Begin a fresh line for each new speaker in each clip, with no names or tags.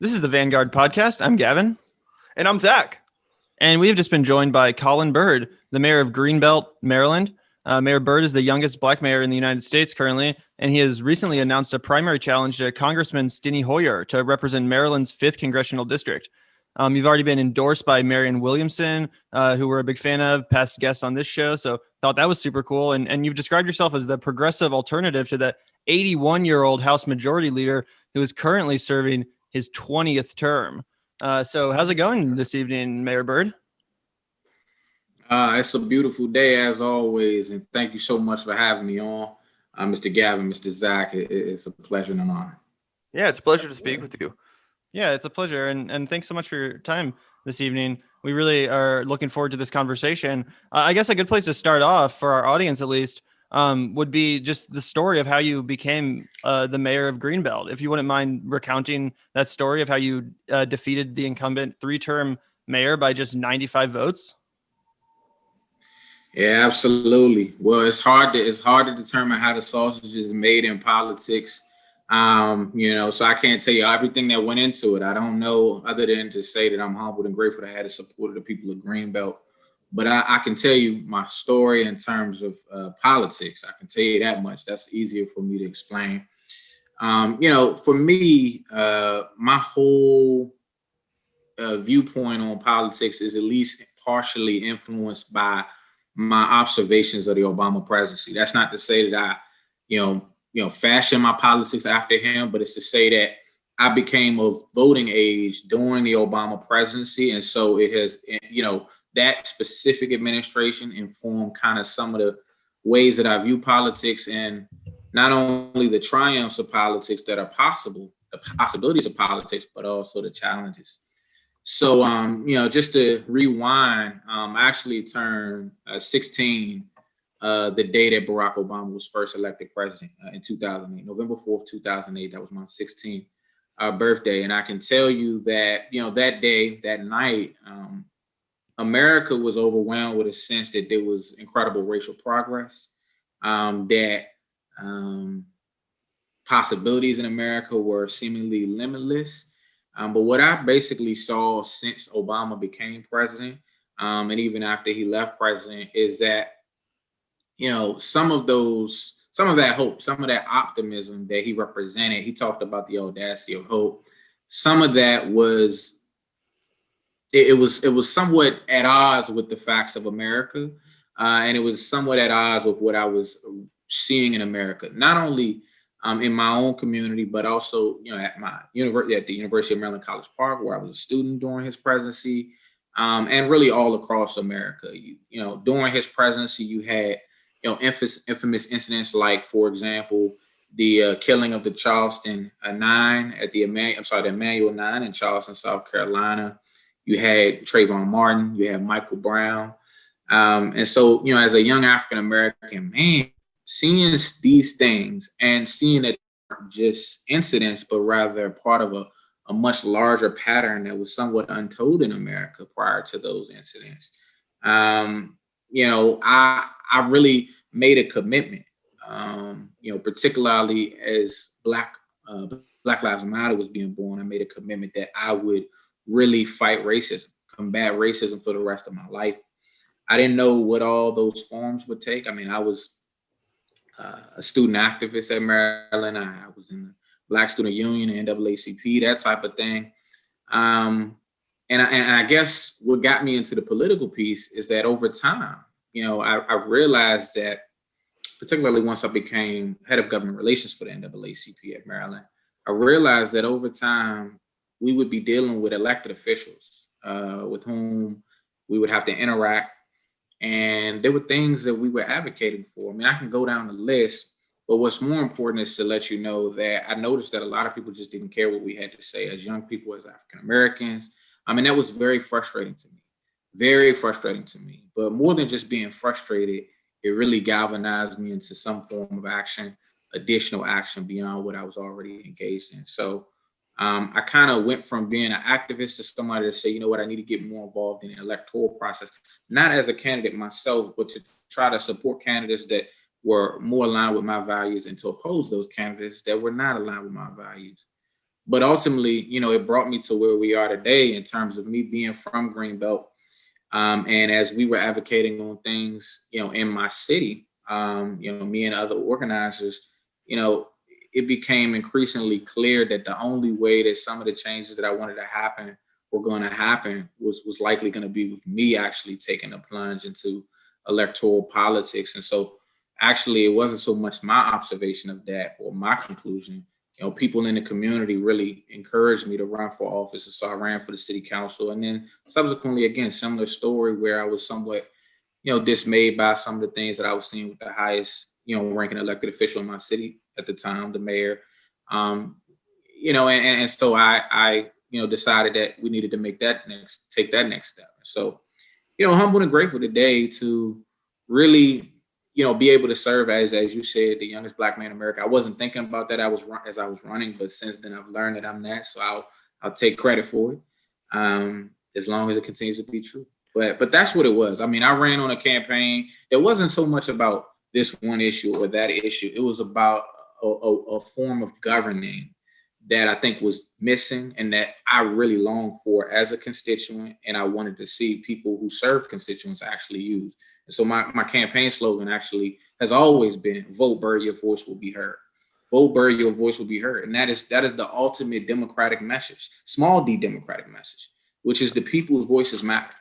This is the Vanguard podcast. I'm Gavin.
And I'm Zach.
And we have just been joined by Colin Byrd, the mayor of Greenbelt, Maryland. Mayor Byrd is the youngest black mayor in the United States currently, and he has recently announced a primary challenge to Congressman Steny Hoyer to represent Maryland's 5th congressional district. You've already been endorsed by Marianne Williamson, who we're a big fan of, past guests on this show, so thought that was super cool. And you've described yourself as the progressive alternative to the 81-year-old House Majority Leader who is currently serving his 20th term. So how's it going this evening, Mayor Byrd?
It's a beautiful day as always, and thank you so much for having me on, Mr. Gavin, Mr. Zach. It's a pleasure and an honor.
Yeah, it's a pleasure to speak with you.
Yeah, it's a pleasure, and thanks so much for your time this evening. We really are looking forward to this conversation. I guess a good place to start off, for our audience at least, would be just the story of how you became the mayor of Greenbelt. If you wouldn't mind recounting that story of how you defeated the incumbent 3-term mayor by just 95 votes.
Yeah, absolutely. Well, it's hard to determine how the sausage is made in politics. So I can't tell you everything that went into it. I don't know, other than to say that I'm humbled and grateful to have the support of the people of Greenbelt. But I can tell you my story in terms of politics. I can tell you that much. That's easier for me to explain. For me, my whole viewpoint on politics is at least partially influenced by my observations of the Obama presidency. That's not to say that I, fashioned my politics after him, but it's to say that I became of voting age during the Obama presidency. And so it has, that specific administration informed kind of some of the ways that I view politics, and not only the triumphs of politics that are possible, the possibilities of politics, but also the challenges. So, just to rewind, I actually turned 16 the day that Barack Obama was first elected president in 2008, November 4th, 2008. That was my 16th birthday. And I can tell you that, that day, that night, America was overwhelmed with a sense that there was incredible racial progress, that possibilities in America were seemingly limitless. But what I basically saw since Obama became president, and even after he left president, is that, some of that hope, some of that optimism that he represented, he talked about the audacity of hope. Some of that was, it was somewhat at odds with the facts of America. And it was somewhat at odds with what I was seeing in America, not only in my own community, but also, at my university, at the University of Maryland College Park, where I was a student during his presidency, and really all across America. During his presidency, you had, infamous incidents like, for example, the killing of the Charleston Nine at the Emmanuel Nine in Charleston, South Carolina. You had Trayvon Martin, you had Michael Brown. And so, as a young African-American man, seeing these things and seeing that aren't just incidents, but rather part of a much larger pattern that was somewhat untold in America prior to those incidents. I really made a commitment, particularly as Black Lives Matter was being born. I made a commitment that I would really fight racism, combat racism for the rest of my life. I didn't know what all those forms would take. I mean, I was a student activist at Maryland. I was in the Black Student Union, the NAACP, that type of thing. And I guess what got me into the political piece is that over time, I realized that, particularly once I became head of government relations for the NAACP at Maryland, I realized that over time, we would be dealing with elected officials with whom we would have to interact. And there were things that we were advocating for. I mean, I can go down the list, but what's more important is to let you know that I noticed that a lot of people just didn't care what we had to say as young people, as African Americans. I mean, that was very frustrating to me, very frustrating to me. But more than just being frustrated, it really galvanized me into some form of action, additional action beyond what I was already engaged in. So I kind of went from being an activist to somebody to say, you know what, I need to get more involved in the electoral process, not as a candidate myself, but to try to support candidates that were more aligned with my values and to oppose those candidates that were not aligned with my values. But ultimately, it brought me to where we are today in terms of me being from Greenbelt. And as we were advocating on things, in my city, me and other organizers, it became increasingly clear that the only way that some of the changes that I wanted to happen were going to happen was likely going to be with me actually taking a plunge into electoral politics. And so actually, it wasn't so much my observation of that or my conclusion. People in the community really encouraged me to run for office. And so I ran for the city council. And then subsequently, again, similar story where I was somewhat, dismayed by some of the things that I was seeing with the highest, ranking elected official in my city at the time, the mayor. And so I decided that we needed to take that next step. So, humbled and grateful today to really, be able to serve as you said, the youngest Black man in America. I wasn't thinking about that as I was running, but since then I've learned that I'm that. So I'll take credit for it, as long as it continues to be true. But that's what it was. I mean, I ran on a campaign that wasn't so much about this one issue or that issue. It was about a form of governing that I think was missing and that I really longed for as a constituent, and I wanted to see people who serve constituents actually use. And so my campaign slogan actually has always been, vote Byrd, your voice will be heard. Vote Byrd, your voice will be heard. And that is the ultimate democratic message, small d democratic message, which is the people's voices matter.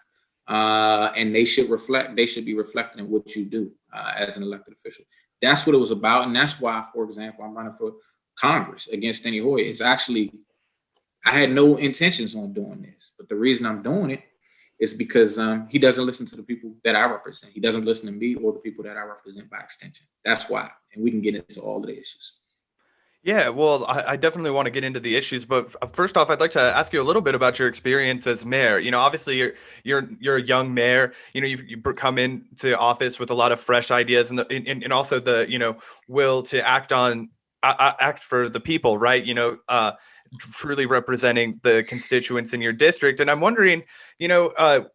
And they should be reflected in what you do as an elected official. That's what it was about. And that's why, for example, I'm running for Congress against Steny Hoyer. It's actually, I had no intentions on doing this, but the reason I'm doing it is because he doesn't listen to the people that I represent. He doesn't listen to me or the people that I represent by extension. That's why. And we can get into all of the issues.
Yeah, well, I definitely want to get into the issues, but first off, I'd like to ask you a little bit about your experience as mayor. Obviously you're a young mayor. You've come into office with a lot of fresh ideas and also the will to act for the people, right? Truly representing the constituents in your district. And I'm wondering,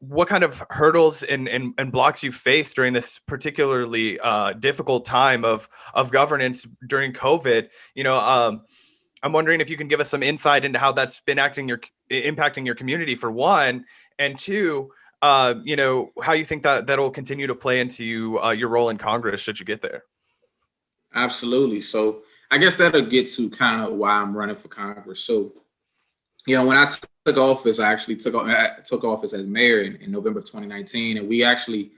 what kind of hurdles and blocks you faced during this particularly difficult time of governance during COVID. I'm wondering if you can give us some insight into how that's been impacting your community, for one, and two, how you think that'll continue to play into your role in Congress should you get there.
Absolutely. So I guess that'll get to kind of why I'm running for Congress. So, when I took office, I actually took office as mayor in November 2019. And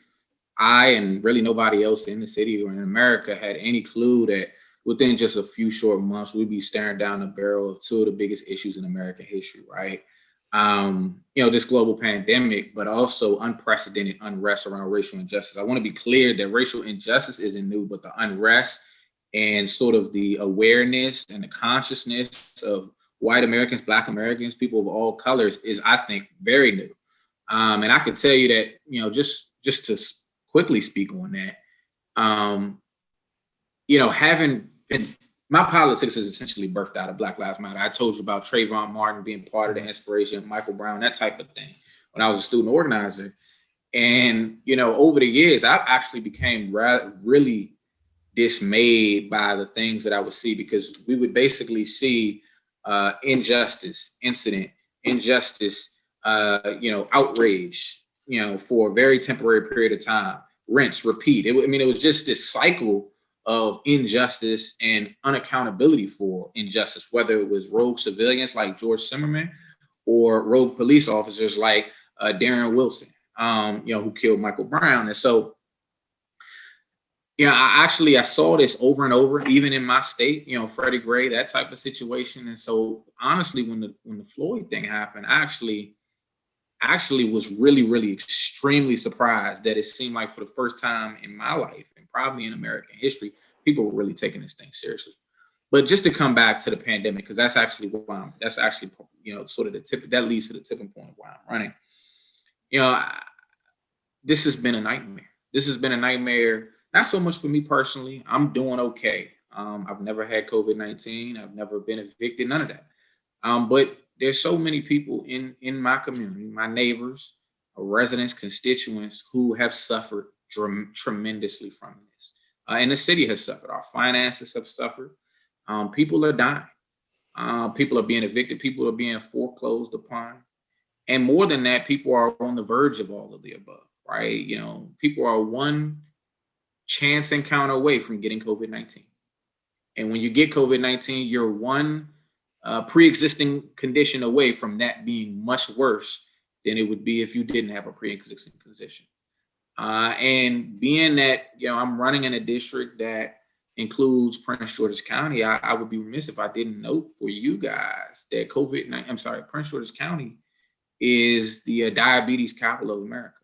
I and really nobody else in the city or in America had any clue that within just a few short months, we'd be staring down the barrel of two of the biggest issues in American history, right? This global pandemic, but also unprecedented unrest around racial injustice. I want to be clear that racial injustice isn't new, but the unrest and sort of the awareness and the consciousness of white Americans, Black Americans, people of all colors is, I think, very new. And I could tell you that, just to quickly speak on that, having been, my politics is essentially birthed out of Black Lives Matter. I told you about Trayvon Martin being part of the inspiration, Michael Brown, that type of thing, when I was a student organizer. And, over the years, I actually became really dismayed by the things that I would see, because we would basically see injustice, outrage, for a very temporary period of time, rinse, repeat. It was just this cycle of injustice and unaccountability for injustice, whether it was rogue civilians like George Zimmerman or rogue police officers like Darren Wilson, who killed Michael Brown. And so, I saw this over and over, even in my state, Freddie Gray, that type of situation. And so honestly, when the Floyd thing happened, I actually was really, really extremely surprised that it seemed like for the first time in my life and probably in American history, people were really taking this thing seriously. But just to come back to the pandemic, because that's actually sort of the tip that leads to the tipping point of why I'm running. This has been a nightmare. This has been a nightmare. Not so much for me personally. I'm doing okay. I've never had COVID-19. I've never been evicted, none of that. But there's so many people in my community, my neighbors, residents, constituents who have suffered tremendously from this. And the city has suffered. Our finances have suffered. People are dying. People are being evicted. People are being foreclosed upon. And more than that, people are on the verge of all of the above, right? You know, people are one chance encounter away from getting COVID-19. And when you get COVID-19, you're one pre-existing condition away from that being much worse than it would be if you didn't have a pre-existing condition. And being that, you know, I'm running in a district that includes Prince George's County, I would be remiss if I didn't note for you guys that Prince George's County is the diabetes capital of America.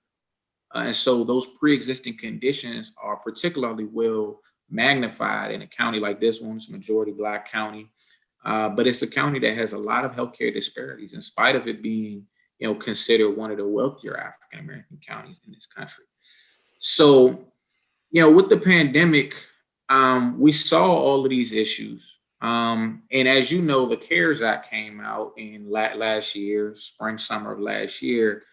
And so those pre-existing conditions are particularly well magnified in a county like this one. It's a majority Black county, but it's a county that has a lot of healthcare disparities in spite of it being, you know, considered one of the wealthier African-American counties in this country. So, you know, with the pandemic, we saw all of these issues. And as you know, the CARES Act came out in last year, spring, summer of last year.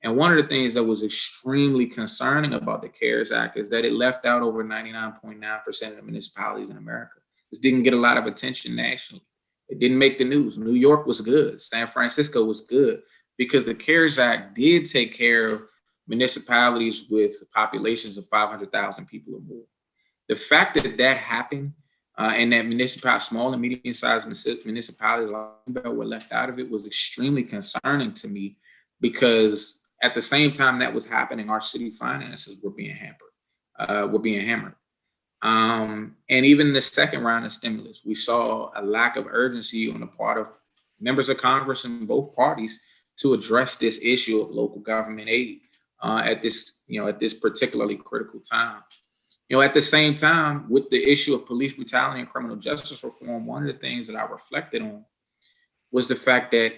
And one of the things that was extremely concerning about the CARES Act is that it left out over 99.9% of the municipalities in America. This didn't get a lot of attention nationally. It didn't make the news. New York was good. San Francisco was good because the CARES Act did take care of municipalities with populations of 500,000 people or more. The fact that that happened and that small and medium-sized municipalities like Greenbelt were left out of it was extremely concerning to me, because at the same time that was happening, our city finances were being hammered. And even the second round of stimulus, we saw a lack of urgency on the part of members of Congress in both parties to address this issue of local government aid at this particularly critical time. You know, at the same time, with the issue of police brutality and criminal justice reform, one of the things that I reflected on was the fact that,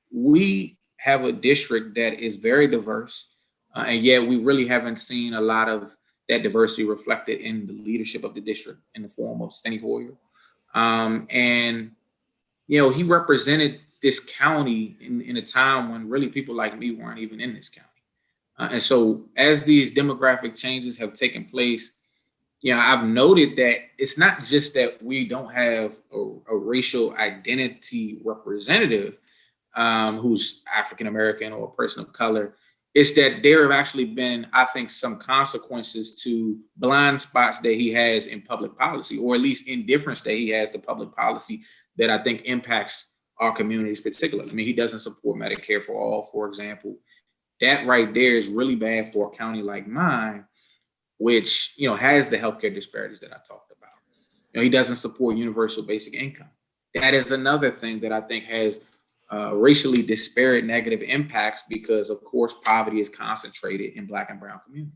we have a district that is very diverse, and yet we really haven't seen a lot of that diversity reflected in the leadership of the district in the form of Steny Hoyer. And, you know, he represented this county in a time when really people like me weren't even in this county. And so as these demographic changes have taken place, you know, I've noted that it's not just that we don't have a racial identity representative who's African-American or a person of color. It's that there have actually been, I think, some consequences to blind spots that he has in public policy, or at least indifference that he has to public policy that I think impacts our communities particularly. I mean, he doesn't support Medicare for all, for example. That right there is really bad for a county like mine, which, you know, has the healthcare disparities that I talked about. You know, he doesn't support universal basic income. That is another thing that I think has racially disparate negative impacts because, of course, poverty is concentrated in Black and brown communities.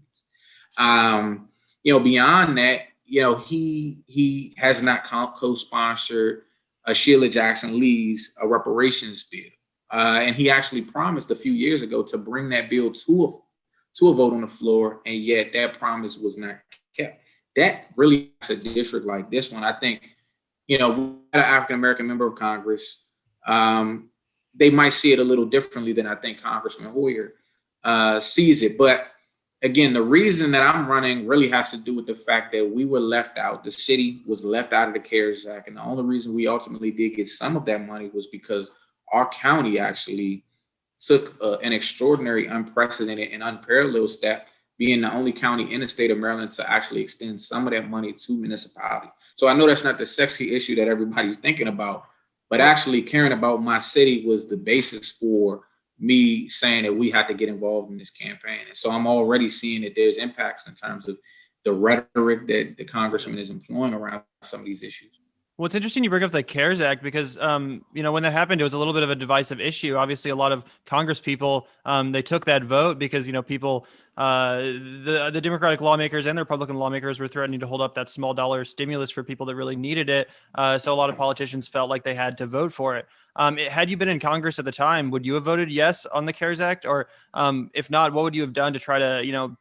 Beyond that, you know, he has not co-sponsored Sheila Jackson Lee's reparations bill. And he actually promised a few years ago to bring that bill to a vote on the floor, and yet that promise was not kept. That really is a district like this one. I think, you know, an African-American member of Congress, they might see it a little differently than I think Congressman Hoyer sees it. But again, the reason that I'm running really has to do with the fact that we were left out. The city was left out of the CARES Act. And the only reason we ultimately did get some of that money was because our county actually took an extraordinary, unprecedented, and unparalleled step, being the only county in the state of Maryland to actually extend some of that money to municipalities. So I know that's not the sexy issue that everybody's thinking about, but actually caring about my city was the basis for me saying that we had to get involved in this campaign. And so I'm already seeing that there's impacts in terms of the rhetoric that the congressman is employing around some of these issues.
Well, it's interesting you bring up the CARES Act because, when that happened, it was a little bit of a divisive issue. Obviously, a lot of Congress people, they took that vote because, people, the Democratic lawmakers and the Republican lawmakers were threatening to hold up that small dollar stimulus for people that really needed it. So a lot of politicians felt like they had to vote for it. Had you been in Congress at the time, would you have voted yes on the CARES Act? Or if not, what would you have done to try to,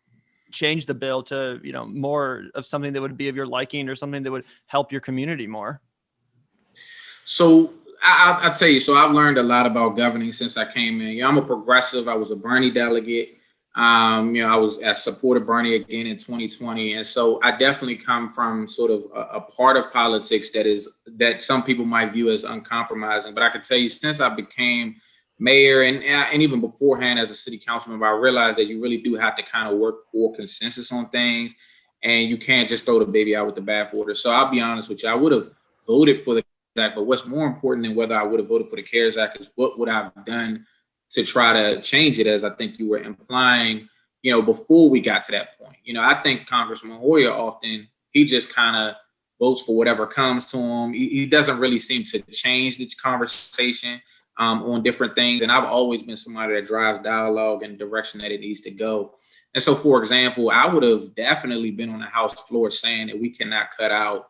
change the bill to, more of something that would be of your liking or something that would help your community more?
So I'll tell you, so I've learned a lot about governing since I came in. I'm a progressive. I was a Bernie delegate. I supported Bernie again in 2020. And so I definitely come from sort of a part of politics that some people might view as uncompromising. But I can tell you, since I became mayor and even beforehand as a city council member, I realized that you really do have to kind of work for consensus on things, and you can't just throw the baby out with the bathwater. So I'll be honest with you, I would have voted for the CARES Act, but what's more important than whether I would have voted for the CARES Act is what would I have done to try to change it, as I think you were implying, before we got to that point. I think Congressman Hoyer often, he just kind of votes for whatever comes to him. He doesn't really seem to change the conversation on different things. And I've always been somebody that drives dialogue in the direction that it needs to go. And so, for example, I would have definitely been on the House floor saying that we cannot cut out,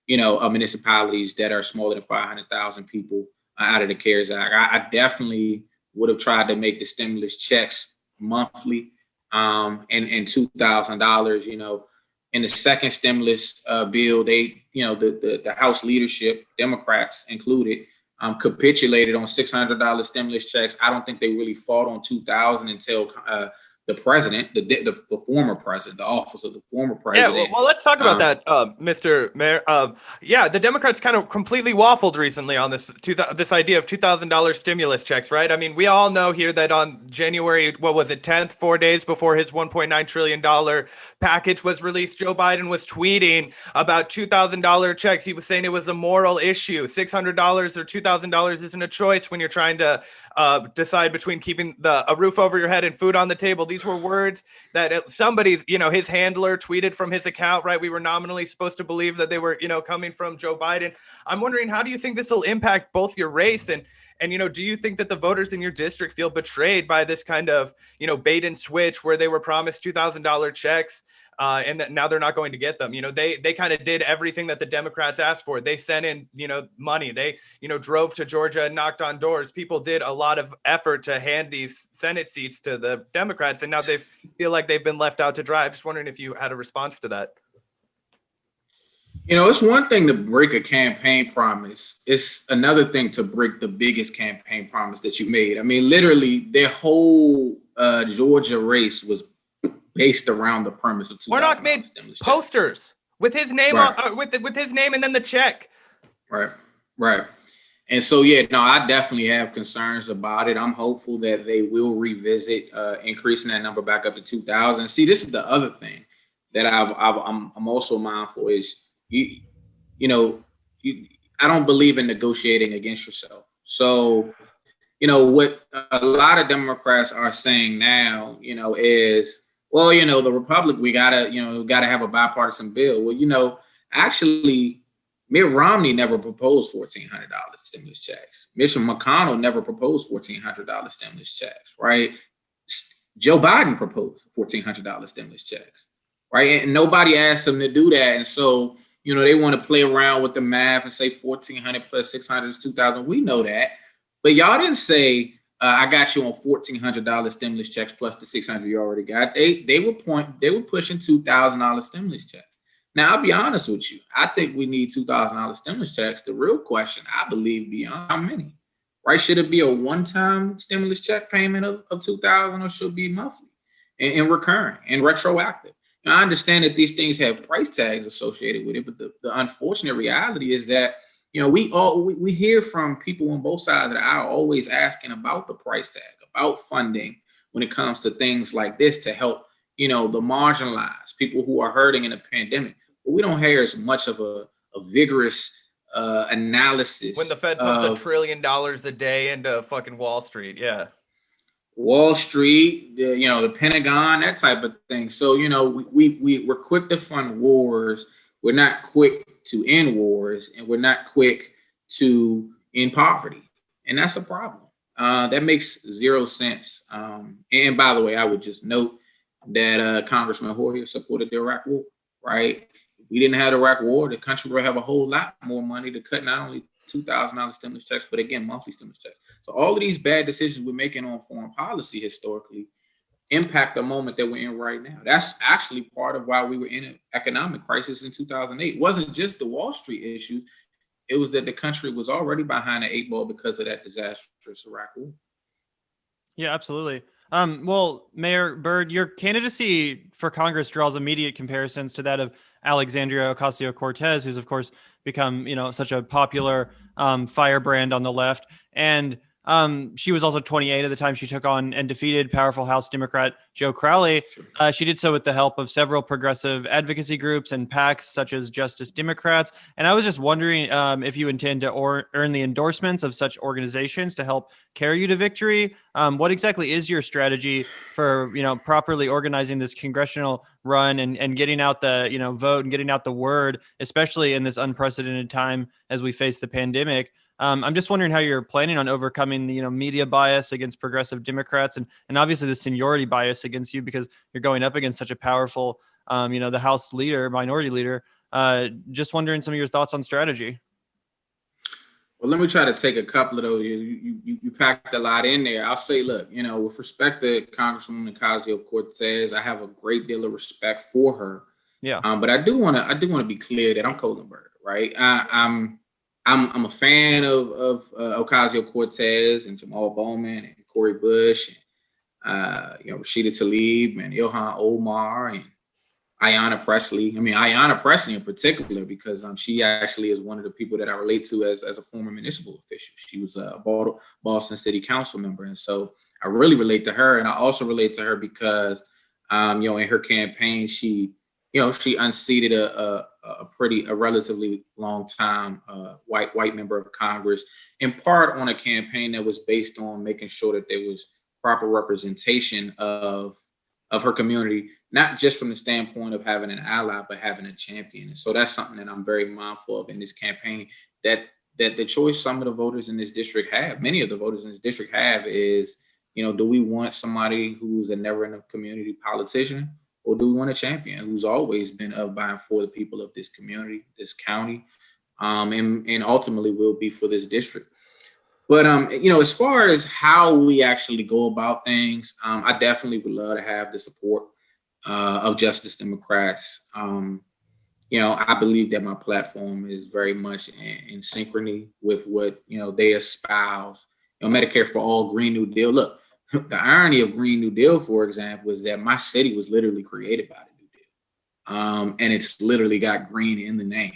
municipalities that are smaller than 500,000 people out of the CARES Act. I definitely would have tried to make the stimulus checks monthly and $2,000. In the second stimulus bill, they, the House leadership, Democrats included, capitulated on $600 stimulus checks. I don't think they really fought on $2,000 until the president, the former president, the office of the former president.
Yeah, well, let's talk about that, Mr. Mayor. The Democrats kind of completely waffled recently on this idea of $2,000 stimulus checks, right? I mean, we all know here that on January, 10th, 4 days before his $1.9 trillion package was released, Joe Biden was tweeting about $2,000 checks. He was saying it was a moral issue. $600 or $2,000 isn't a choice when you're trying to decide between keeping a roof over your head and food on the table. These were words that somebody's, his handler tweeted from his account, right? We were nominally supposed to believe that they were, coming from Joe Biden. I'm wondering, how do you think this will impact both your race and do you think that the voters in your district feel betrayed by this kind of, bait and switch where they were promised $2,000 checks and that now they're not going to get them? They kind of did everything that the Democrats asked for. They sent in, money. They, drove to Georgia and knocked on doors. People did a lot of effort to hand these Senate seats to the Democrats, and now they feel like they've been left out to dry. I'm just wondering if you had a response to that.
It's one thing to break a campaign promise. It's another thing to break the biggest campaign promise that you made. I mean, literally, their whole Georgia race was based around the premise of $2,000.
Warnock made posters with his name on, with his name and then the check.
Right. And so, I definitely have concerns about it. I'm hopeful that they will revisit increasing that number back up to 2,000. See, this is the other thing that I'm also mindful is, I don't believe in negotiating against yourself. So, what a lot of Democrats are saying now, is, well, the Republic, we gotta have a bipartisan bill. Well, actually, Mitt Romney never proposed $1,400 stimulus checks. Mitch McConnell never proposed $1,400 stimulus checks, right? Joe Biden proposed $1,400 stimulus checks, right? And nobody asked him to do that. And so, they want to play around with the math and say 1,400 plus 600 is 2,000. We know that, but y'all didn't say, I got you on $1,400 stimulus checks plus the 600 you already got. They were pushing $2,000 stimulus checks. Now, I'll be honest with you. I think we need $2,000 stimulus checks. The real question, I believe, beyond how many, right? Should it be a one-time stimulus check payment of $2,000, or should it be monthly and recurring and retroactive? Now, I understand that these things have price tags associated with it, but the unfortunate reality is that, we hear from people on both sides of the aisle always asking about the price tag, about funding when it comes to things like this to help, the marginalized, people who are hurting in a pandemic. But we don't hear as much of a vigorous analysis.
When the Fed pumps $1 trillion a day into fucking Wall Street, yeah.
Wall Street, the Pentagon, that type of thing. So, we're quick to fund wars. We're not quick to end wars, and we're not quick to end poverty. And that's a problem. That makes zero sense. And by the way, I would just note that Congressman Hoyer supported the Iraq War, right? If we didn't have the Iraq War, the country would have a whole lot more money to cut not only $2,000 stimulus checks, but again, monthly stimulus checks. So all of these bad decisions we're making on foreign policy historically impact the moment that we're in right now. That's actually part of why we were in an economic crisis in 2008. It wasn't just the Wall Street issues. It was that the country was already behind the eight ball because of that disastrous Iraq War.
Yeah, absolutely. Well, Mayor Byrd, your candidacy for Congress draws immediate comparisons to that of Alexandria Ocasio-Cortez, who's of course become, such a popular firebrand on the left. And she was also 28 at the time she took on and defeated powerful House Democrat Joe Crowley. She did so with the help of several progressive advocacy groups and PACs such as Justice Democrats. And I was just wondering if you intend to earn the endorsements of such organizations to help carry you to victory. What exactly is your strategy for, properly organizing this congressional run and getting out the, vote and getting out the word, especially in this unprecedented time as we face the pandemic? I'm just wondering how you're planning on overcoming the, media bias against progressive Democrats and obviously the seniority bias against you because you're going up against such a powerful, the House leader, minority leader. Just wondering some of your thoughts on strategy.
Well, let me try to take a couple of those. You packed a lot in there. I'll say, look, with respect to Congresswoman Ocasio-Cortez, I have a great deal of respect for her.
Yeah.
But I do want to be clear that I'm Colin Byrd, right? I'm a fan of Ocasio-Cortez and Jamal Bowman and Cori Bush, and Rashida Tlaib and Ilhan Omar and Ayanna Pressley. Ayanna Pressley in particular, because she actually is one of the people that I relate to as a former municipal official. She was a Boston City Council member, and so I really relate to her. And I also relate to her because, in her campaign, she unseated a relatively long time white member of Congress, in part on a campaign that was based on making sure that there was proper representation of her community, not just from the standpoint of having an ally, but having a champion. And so that's something that I'm very mindful of in this campaign, that the choice some of the voters in this district have, many of the voters in this district have, is, do we want somebody who's a never in the community politician, or do we want a champion who's always been of by and for the people of this community, this county, and ultimately will be for this district? But, as far as how we actually go about things, I definitely would love to have the support of Justice Democrats. I believe that my platform is very much in synchrony with what, they espouse. Medicare for All, Green New Deal. Look, the irony of Green New Deal, for example, is that my city was literally created by the New Deal. And it's literally got green in the name.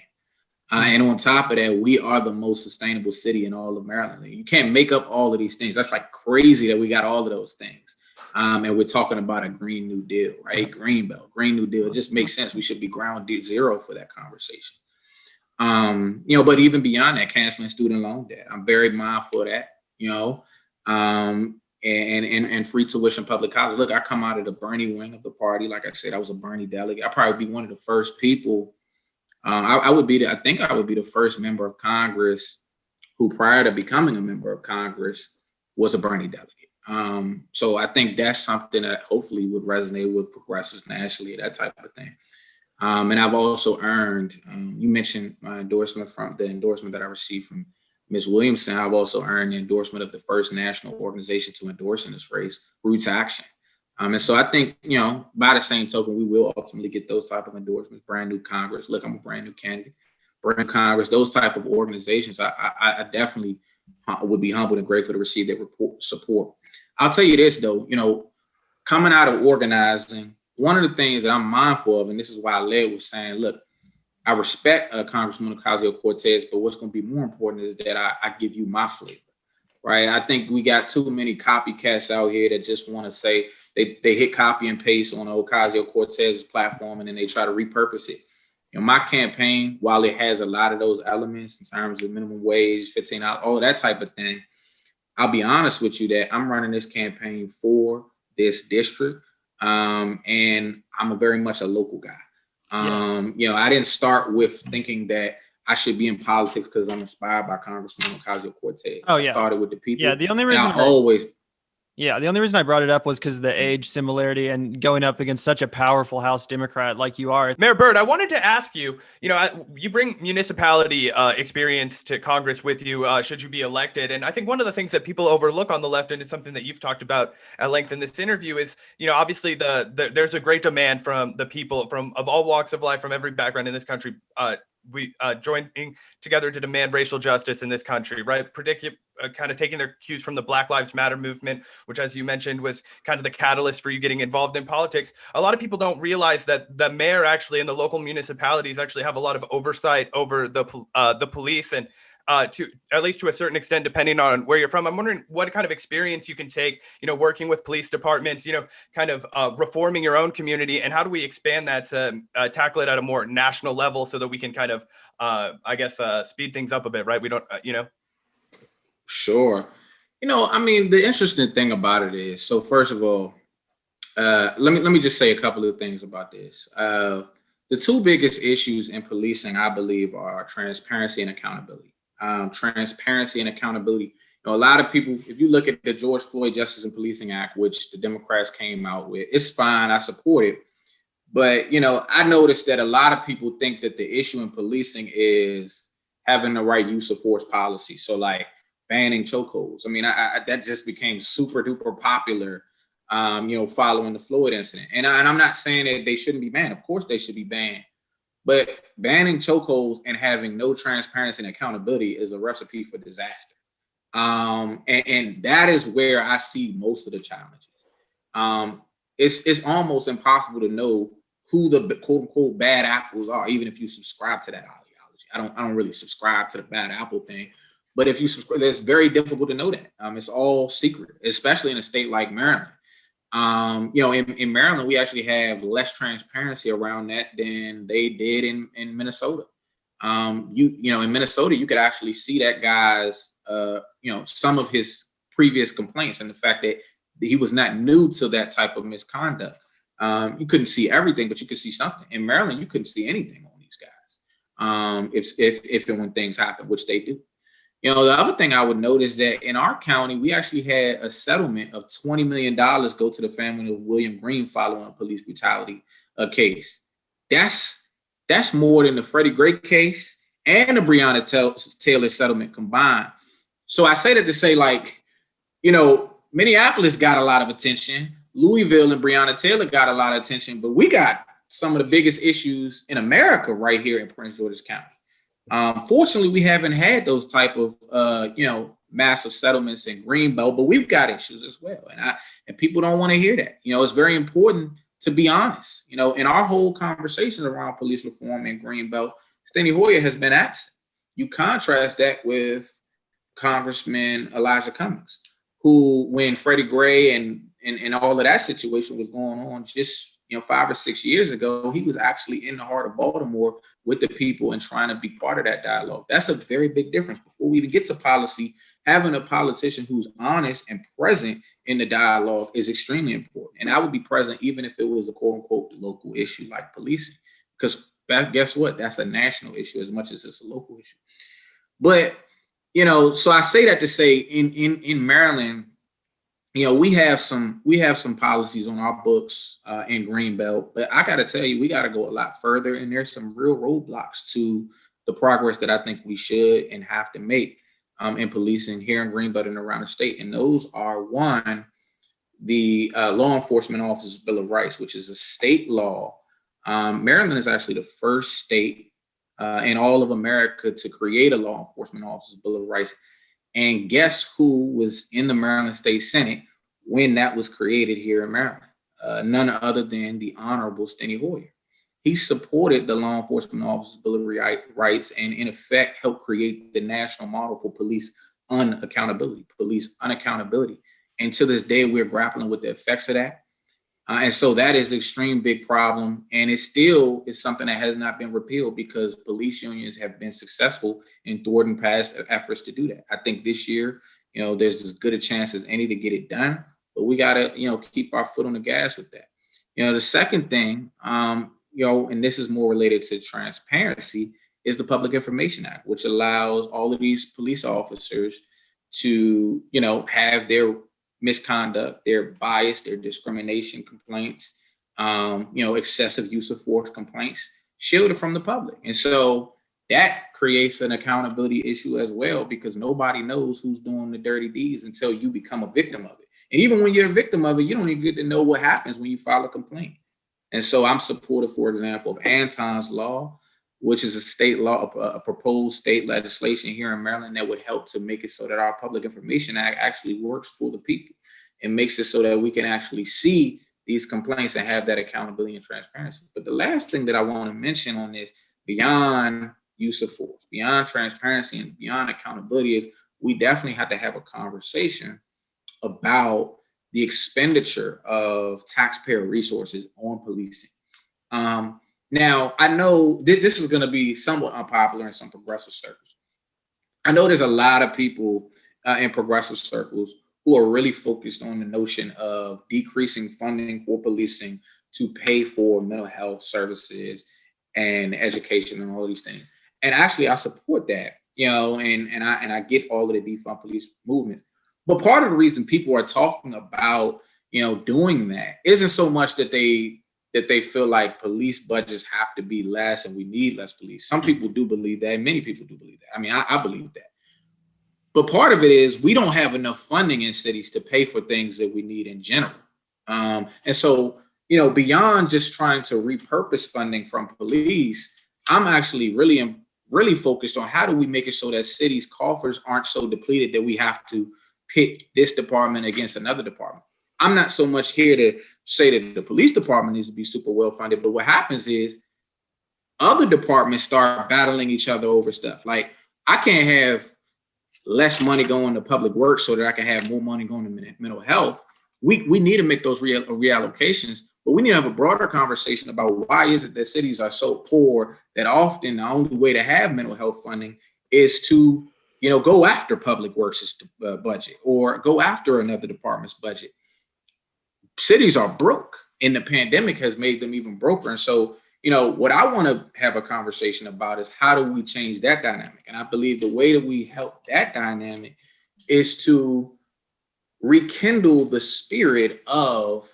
And on top of that, we are the most sustainable city in all of Maryland. You can't make up all of these things. That's like crazy that we got all of those things. And we're talking about a Green New Deal, right? Greenbelt, Green New Deal. It just makes sense. We should be ground zero for that conversation. But even beyond that, canceling student loan debt, I'm very mindful of that, and free tuition public college. Look, I come out of the Bernie wing of the party. Like I said, I was a Bernie delegate. I'd probably be one of the first people. I think I would be the first member of Congress who, prior to becoming a member of Congress, was a Bernie delegate. So I think that's something that hopefully would resonate with progressives nationally, that type of thing. And I've also earned, you mentioned my endorsement that I received from Ms. Williamson. I've also earned the endorsement of the first national organization to endorse in this race, Roots Action. And so I think, by the same token, we will ultimately get those type of endorsements, brand new Congress. Look, I'm a brand new candidate, brand new Congress, those type of organizations. I definitely would be humbled and grateful to receive that support. I'll tell you this, though, coming out of organizing, one of the things that I'm mindful of, and this is why I led with saying, look, I respect Congresswoman Ocasio-Cortez, but what's going to be more important is that I give you my flavor, right? I think we got too many copycats out here that just want to say they hit copy and paste on Ocasio-Cortez's platform and then they try to repurpose it. My campaign, while it has a lot of those elements in terms of minimum wage, 15 hours, all that type of thing, I'll be honest with you that I'm running this campaign for this district, and I'm very much a local guy. I didn't start with thinking that I should be in politics because I'm inspired by Congresswoman Ocasio-Cortez.
Oh, yeah.
I started with the people.
Yeah, the only reason I brought it up was because of the age similarity and going up against such a powerful House Democrat like you are.
Mayor Byrd, I wanted to ask you, you bring municipality experience to Congress with you should you be elected. And I think one of the things that people overlook on the left, and it's something that you've talked about at length in this interview, is, obviously there's a great demand from the people of all walks of life, from every background in this country, we joining together to demand racial justice in this country, right? kind of taking their cues from the Black Lives Matter movement, which, as you mentioned, was kind of the catalyst for you getting involved in politics. A lot of people don't realize that the mayor actually and the local municipalities actually have a lot of oversight over the police, and to at least to a certain extent, depending on where you're from. I'm wondering what kind of experience you can take, working with police departments, kind of reforming your own community, and how do we expand that to tackle it at a more national level so that we can kind of, speed things up a bit, right? We don't,
Sure. The interesting thing about it is, so first of all, let me just say a couple of things about this. The two biggest issues in policing, I believe, are transparency and accountability. Transparency and accountability. A lot of people, if you look at the George Floyd Justice and Policing Act, which the Democrats came out with, it's fine. I support it. But, I noticed that a lot of people think that the issue in policing is having the right use of force policy. So like banning chokeholds. I that just became super duper popular, following the Floyd incident. And I'm not saying that they shouldn't be banned. Of course they should be banned. But banning chokeholds and having no transparency and accountability is a recipe for disaster. And that is where I see most of the challenges. It's almost impossible to know who the quote unquote bad apples are, even if you subscribe to that ideology. I don't really subscribe to the bad apple thing, but if you subscribe, it's very difficult to know that. It's all secret, especially in a state like Maryland. In Maryland, we actually have less transparency around that than they did in Minnesota. In Minnesota, you could actually see that guy's, some of his previous complaints and the fact that he was not new to that type of misconduct. You couldn't see everything, but you could see something. In Maryland, you couldn't see anything on these guys. If and when things happen, which they do. The other thing I would note is that in our county, we actually had a settlement of $20 million go to the family of William Green following a police brutality case. That's more than the Freddie Gray case and the Breonna Taylor settlement combined. So I say that to say, Minneapolis got a lot of attention. Louisville and Breonna Taylor got a lot of attention, but we got some of the biggest issues in America right here in Prince George's County. Fortunately, we haven't had those type of, massive settlements in Greenbelt, but we've got issues as well. And people don't want to hear that. It's very important to be honest. In our whole conversation around police reform in Greenbelt, Steny Hoyer has been absent. You contrast that with Congressman Elijah Cummings, who, when Freddie Gray and all of that situation was going on just 5 or 6 years ago, he was actually in the heart of Baltimore with the people and trying to be part of that dialogue. That's a very big difference. Before we even get to policy, having a politician who's honest and present in the dialogue is extremely important. And I would be present even if it was a quote unquote local issue like policing, because guess what? That's a national issue as much as it's a local issue. But, so I say that to say in Maryland, we have some policies on our books in Greenbelt, but I got to tell you, we got to go a lot further. And there's some real roadblocks to the progress that I think we should and have to make in policing here in Greenbelt and around the state. And those are, one, the Law Enforcement Officers Bill of Rights, which is a state law. Maryland is actually the first state in all of America to create a Law Enforcement Officers Bill of Rights. And guess who was in the Maryland State Senate when that was created here in Maryland? None other than the Honorable Steny Hoyer. He supported the Law Enforcement Officers Bill of Rights and in effect helped create the national model for police unaccountability. And to this day, we're grappling with the effects of that. And so that is an extreme big problem. And it still is something that has not been repealed because police unions have been successful in thwarting past efforts to do that. I think this year, there's as good a chance as any to get it done, but we got to, keep our foot on the gas with that. The second thing, and this is more related to transparency, is the Public Information Act, which allows all of these police officers to, have their misconduct, their bias, their discrimination complaints, excessive use of force complaints shielded from the public. And so that creates an accountability issue as well, because nobody knows who's doing the dirty deeds until you become a victim of it. And even when you're a victim of it, you don't even get to know what happens when you file a complaint. And so I'm supportive, for example, of Anton's law, which is a state law, a proposed state legislation here in Maryland that would help to make it so that our Public Information Act actually works for the people and makes it so that we can actually see these complaints and have that accountability and transparency. But the last thing that I want to mention on this, beyond use of force, beyond transparency, and beyond accountability, is we definitely have to have a conversation about the expenditure of taxpayer resources on policing. Now, I know this is going to be somewhat unpopular in some progressive circles. I know there's a lot of people in progressive circles who are really focused on the notion of decreasing funding for policing to pay for mental health services and education and all of these things. And actually, I support that, and I get all of the defund police movements. But part of the reason people are talking about, doing that isn't so much that they feel like police budgets have to be less and we need less police. Some people do believe that, and many people do believe that. I mean, I believe that. But part of it is we don't have enough funding in cities to pay for things that we need in general. And so, beyond just trying to repurpose funding from police, I'm actually really focused on how do we make it so that cities' coffers aren't so depleted that we have to pit this department against another department. I'm not so much here to say that the police department needs to be super well funded, but what happens is other departments start battling each other over stuff. Like, I can't have less money going to public works so that I can have more money going to mental health. We need to make those reallocations, but we need to have a broader conversation about why is it that cities are so poor that often the only way to have mental health funding is to, go after public works' budget or go after another department's budget. Cities are broke, and the pandemic has made them even broker. And so, what I want to have a conversation about is how do we change that dynamic? And I believe the way that we help that dynamic is to rekindle the spirit of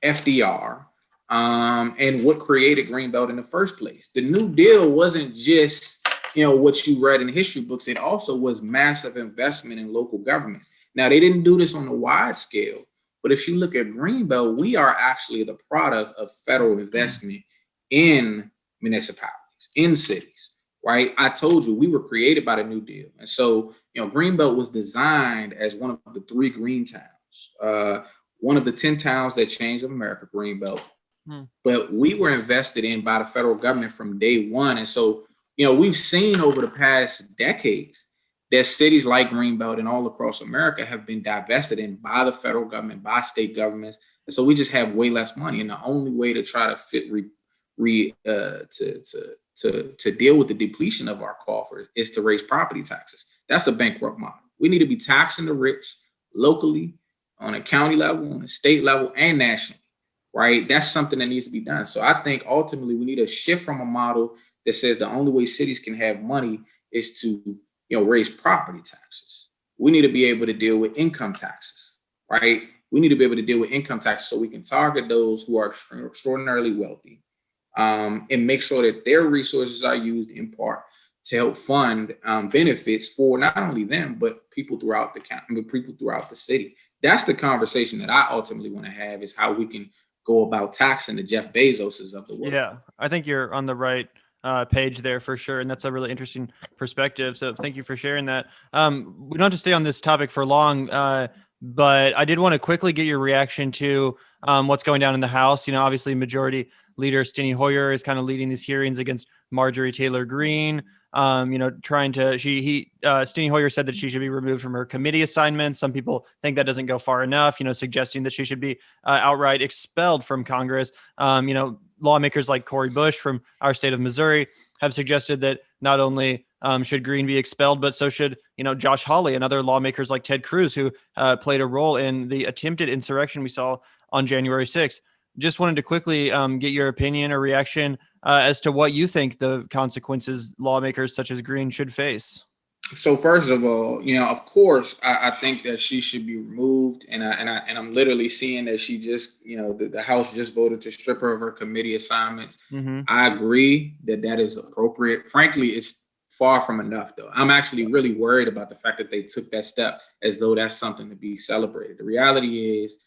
FDR and what created Greenbelt in the first place. The New Deal wasn't just, what you read in history books. It also was massive investment in local governments. Now, they didn't do this on a wide scale, but if you look at Greenbelt, we are actually the product of federal investment in municipalities, in cities, right? I told you we were created by the New Deal. And so, Greenbelt was designed as one of the 3 green towns, one of the 10 towns that changed America, Greenbelt. But we were invested in by the federal government from day one. And so, we've seen over the past decades that cities like Greenbelt and all across America have been divested in by the federal government, by state governments. And so we just have way less money. And the only way to try to to deal with the depletion of our coffers is to raise property taxes. That's a bankrupt model. We need to be taxing the rich locally, on a county level, on a state level, and nationally, right? That's something that needs to be done. So I think ultimately we need a shift from a model that says the only way cities can have money is to, raise property taxes. We need to be able to deal with income taxes, right? We need to be able to deal with income taxes so we can target those who are extraordinarily wealthy, and make sure that their resources are used in part to help fund benefits for not only them, but people throughout the county, people throughout the city. That's the conversation that I ultimately want to have, is how we can go about taxing the Jeff Bezoses of the world.
Yeah, I think you're on the right page there for sure. And that's a really interesting perspective. So thank you for sharing that. We don't have to stay on this topic for long, but I did want to quickly get your reaction to what's going down in the House. Obviously Majority Leader Steny Hoyer is kind of leading these hearings against Marjorie Taylor Greene. Steny Hoyer said that she should be removed from her committee assignments. Some people think that doesn't go far enough, suggesting that she should be outright expelled from Congress. Lawmakers like Cori Bush from our state of Missouri have suggested that not only should Greene be expelled, but so should, Josh Hawley and other lawmakers like Ted Cruz, who played a role in the attempted insurrection we saw on January 6th. Just wanted to quickly get your opinion or reaction as to what you think the consequences lawmakers such as Greene should face.
So first of all, of course, I think that she should be removed, and I'm literally seeing that she just, the House just voted to strip her of her committee assignments. Mm-hmm. I agree that is appropriate. Frankly, it's far from enough, though. I'm actually really worried about the fact that they took that step as though that's something to be celebrated. The reality is,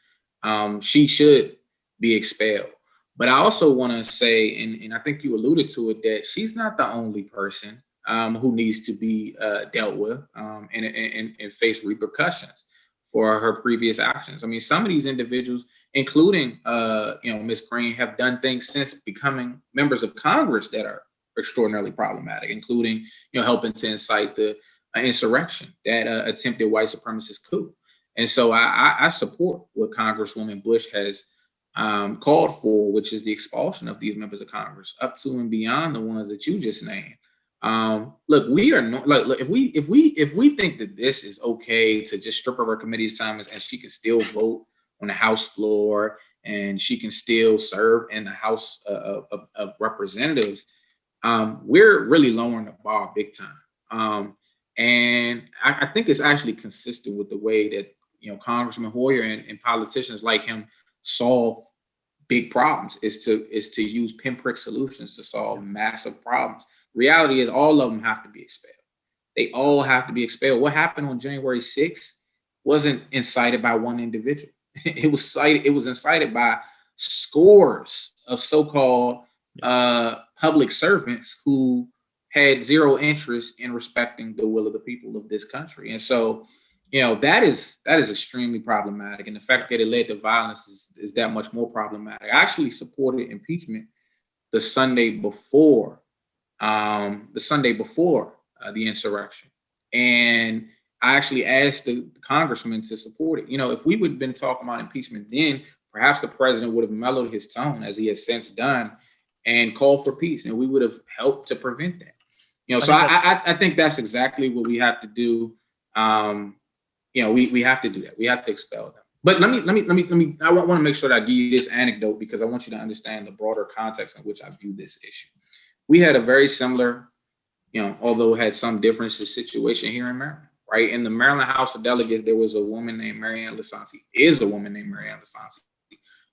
she should be expelled. But I also want to say, and I think you alluded to it, that she's not the only person who needs to be dealt with and face repercussions for her previous actions. I mean, some of these individuals, including Ms. Green, have done things since becoming members of Congress that are extraordinarily problematic, including helping to incite the insurrection that attempted white supremacist coup. And so I support what Congresswoman Bush has called for, which is the expulsion of these members of Congress, up to and beyond the ones that you just named. Look, we are not like if we think that this is okay to just strip of her committee assignments and she can still vote on the House floor and she can still serve in the House of Representatives, we're really lowering the bar big time. And I think it's actually consistent with the way that Congressman Hoyer and politicians like him solve big problems is to use pinprick solutions to solve massive problems. Reality is all of them have to be expelled. They all have to be expelled. What happened on January 6th wasn't incited by one individual. It was incited by scores of so-called public servants who had zero interest in respecting the will of the people of this country. And so, that is extremely problematic. And the fact that it led to violence is that much more problematic. I actually supported impeachment the Sunday before the insurrection. And I actually asked the congressman to support it. If we would have been talking about impeachment then, perhaps the president would have mellowed his tone, as he has since done, and called for peace, and we would have helped to prevent that. So I think that's exactly what we have to do. We have to do that. We have to expel them. But let me. I want to make sure that I give you this anecdote because I want you to understand the broader context in which I view this issue. We had a very similar, although it had some differences, situation here in Maryland. Right, in the Maryland House of Delegates, there was a woman named Marianne Lasanti.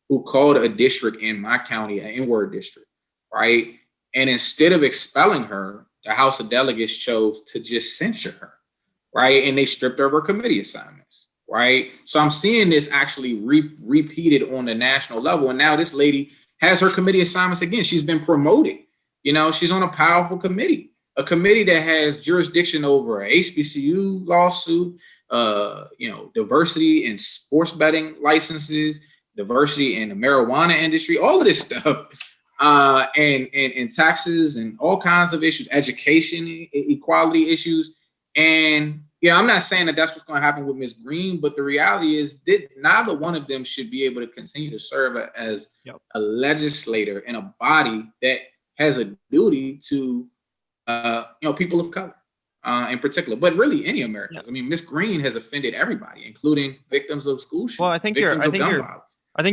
Who called a district in my county an N-word district. Right, and instead of expelling her, the House of Delegates chose to just censure her. Right, and they stripped her of her committee assignments. Right, so I'm seeing this actually repeated on the national level, and now this lady has her committee assignments again. She's been promoted. She's on a powerful committee, a committee that has jurisdiction over a HBCU lawsuit, diversity in sports betting licenses, diversity in the marijuana industry, all of this stuff, and taxes and all kinds of issues, education, equality issues. And I'm not saying that that's what's going to happen with Ms. Green, but the reality is that neither one of them should be able to continue to serve as a legislator in a body that has a duty to people of color in particular, but really any Americans. I mean, Ms. Green has offended everybody, including victims of school shootings.
Well, I think you're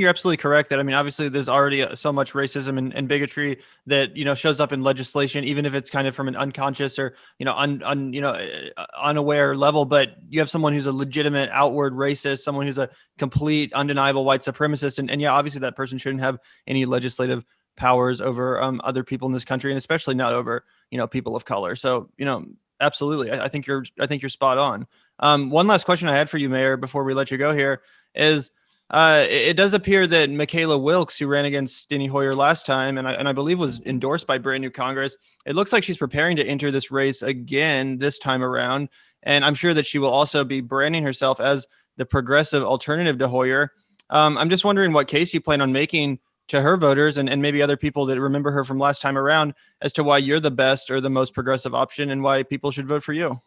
absolutely correct that, obviously there's already so much racism and bigotry that, shows up in legislation, even if it's kind of from an unconscious or, unaware level. But you have someone who's a legitimate outward racist, someone who's a complete undeniable white supremacist. And obviously that person shouldn't have any legislative powers over other people in this country, and especially not over, people of color. So, absolutely. I think you're spot on. One last question I had for you, Mayor, before we let you go here is, it does appear that Michaela Wilkes, who ran against Steny Hoyer last time, and I believe was endorsed by brand new Congress, it looks like she's preparing to enter this race again this time around. And I'm sure that she will also be branding herself as the progressive alternative to Hoyer. I'm just wondering what case you plan on making to her voters and maybe other people that remember her from last time around as to why you're the best or the most progressive option and why people should vote for you.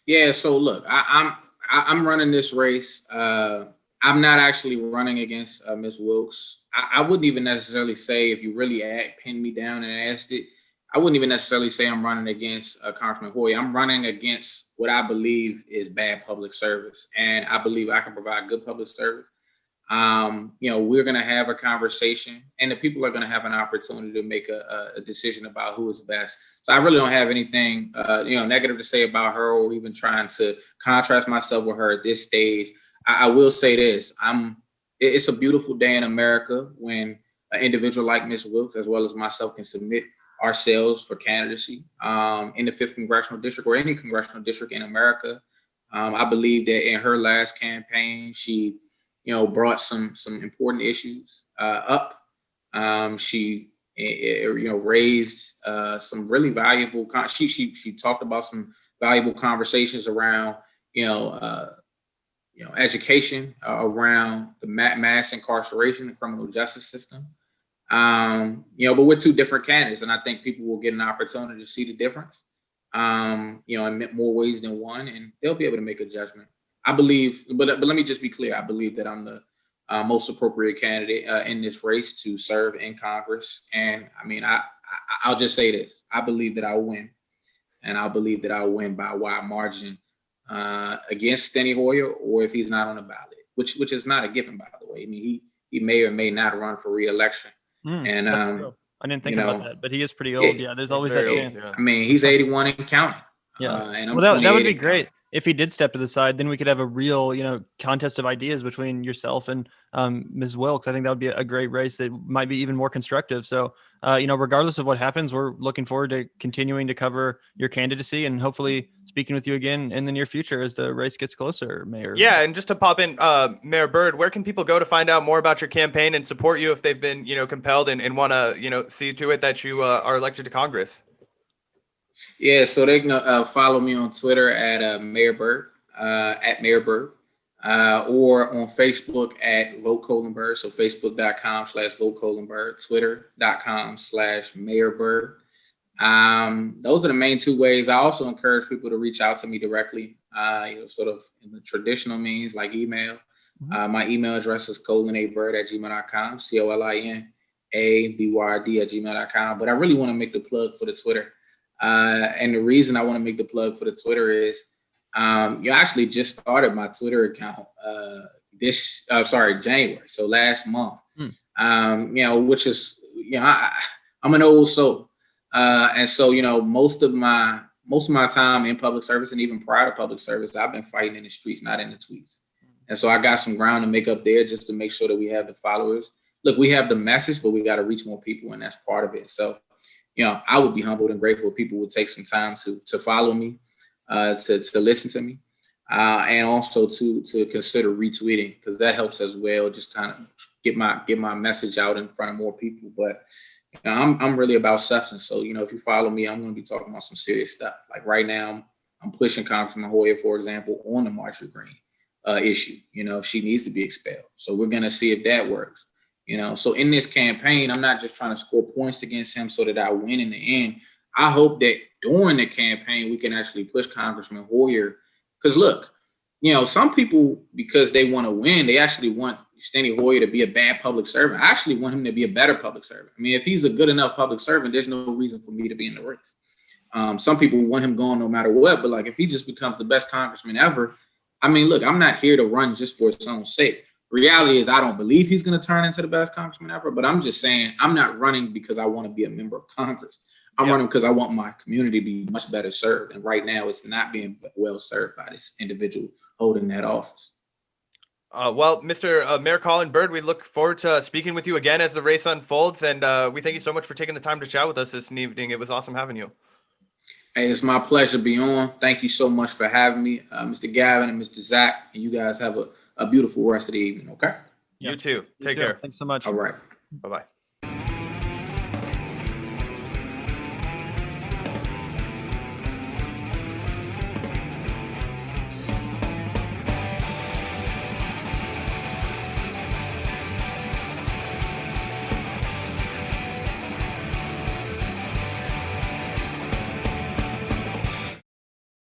Yeah, so look, I'm running this race. I'm not actually running against Ms. Wilkes. I wouldn't even necessarily say, if you really pinned me down and asked it, I wouldn't even necessarily say I'm running against Congressman Hoyer. I'm running against what I believe is bad public service, and I believe I can provide good public service. We're going to have a conversation, and the people are going to have an opportunity to make a decision about who is best. So I really don't have anything, negative to say about her, or even trying to contrast myself with her at this stage. I will say this: it's a beautiful day in America when an individual like Ms. Wilkes, as well as myself, can submit ourselves for candidacy in the 5th Congressional District or any congressional district in America. I believe that in her last campaign, she brought some important issues up. She raised some really valuable. She talked about some valuable conversations around education, around the mass incarceration, the criminal justice system. But we're two different candidates, and I think people will get an opportunity to see the difference, in more ways than one, and they'll be able to make a judgment. I believe, but let me just be clear. I believe that I'm the most appropriate candidate in this race to serve in Congress. And I mean, I'll just say this. I believe that I'll win, and I believe that I'll win by a wide margin against Steny Hoyer, or if he's not on the ballot, which is not a given, by the way. I mean, he may or may not run for re-election. And
I didn't think about that, but he is pretty old. Yeah, there's always that chance.
Yeah.
I mean, he's 81 and counting.
Yeah,
and I'm
that would be great.
counting.
If he did step to the side, then we could have a real, contest of ideas between yourself and Ms. Wilkes. I think that would be a great race that might be even more constructive. So, regardless of what happens, we're looking forward to continuing to cover your candidacy and hopefully speaking with you again in the near future as the race gets closer, Mayor.
Yeah, and just to pop in, Mayor Byrd, where can people go to find out more about your campaign and support you if they've been, compelled and want to, see to it that you are elected to Congress?
Yeah, so they can follow me on Twitter at Mayor Byrd, or on Facebook at Vote Colin Byrd. So Facebook.com/Vote Colin Byrd, Twitter.com/Mayor Byrd. Those are the main two ways. I also encourage people to reach out to me directly, sort of in the traditional means like email. My email address is colinaByrd@gmail.com, COLINABYRD@gmail.com. But I really want to make the plug for the Twitter. And the reason I want to make the plug for the Twitter is you actually just started my Twitter account January. So last month, which is, I'm an old soul. And so, most of my time in public service and even prior to public service, I've been fighting in the streets, not in the tweets. And so I got some ground to make up there just to make sure that we have the followers. Look, we have the message, but we got to reach more people, and that's part of it. So, I would be humbled and grateful if people would take some time to follow me, to listen to me, and also to consider retweeting, because that helps as well. Just kind of get my message out in front of more people. But I'm really about substance. So if you follow me, I'm going to be talking about some serious stuff. Like right now, I'm pushing Congressman Hoyer, for example, on the Marjorie Greene issue. She needs to be expelled. So we're going to see if that works. So in this campaign, I'm not just trying to score points against him so that I win in the end. I hope that during the campaign, we can actually push Congressman Hoyer. Because look, some people, because they want to win, they actually want Steny Hoyer to be a bad public servant. I actually want him to be a better public servant. I mean, if he's a good enough public servant, there's no reason for me to be in the race. Some people want him gone no matter what, but like if he just becomes the best congressman ever, I mean, look, I'm not here to run just for its own sake. Reality is I don't believe he's going to turn into the best congressman ever, but I'm just saying I'm not running because I want to be a member of Congress. I'm running because I want my community to be much better served. And right now it's not being well served by this individual holding that office.
Well, Mr. Mayor Colin Byrd, we look forward to speaking with you again as the race unfolds. And we thank you so much for taking the time to chat with us this evening. It was awesome having you.
Hey, it's my pleasure to be on. Thank you so much for having me, Mr. Gavin and Mr. Zach. And you guys have a beautiful rest of the evening, okay?
You too. Take care.
Thanks so much.
All right.
Bye-bye.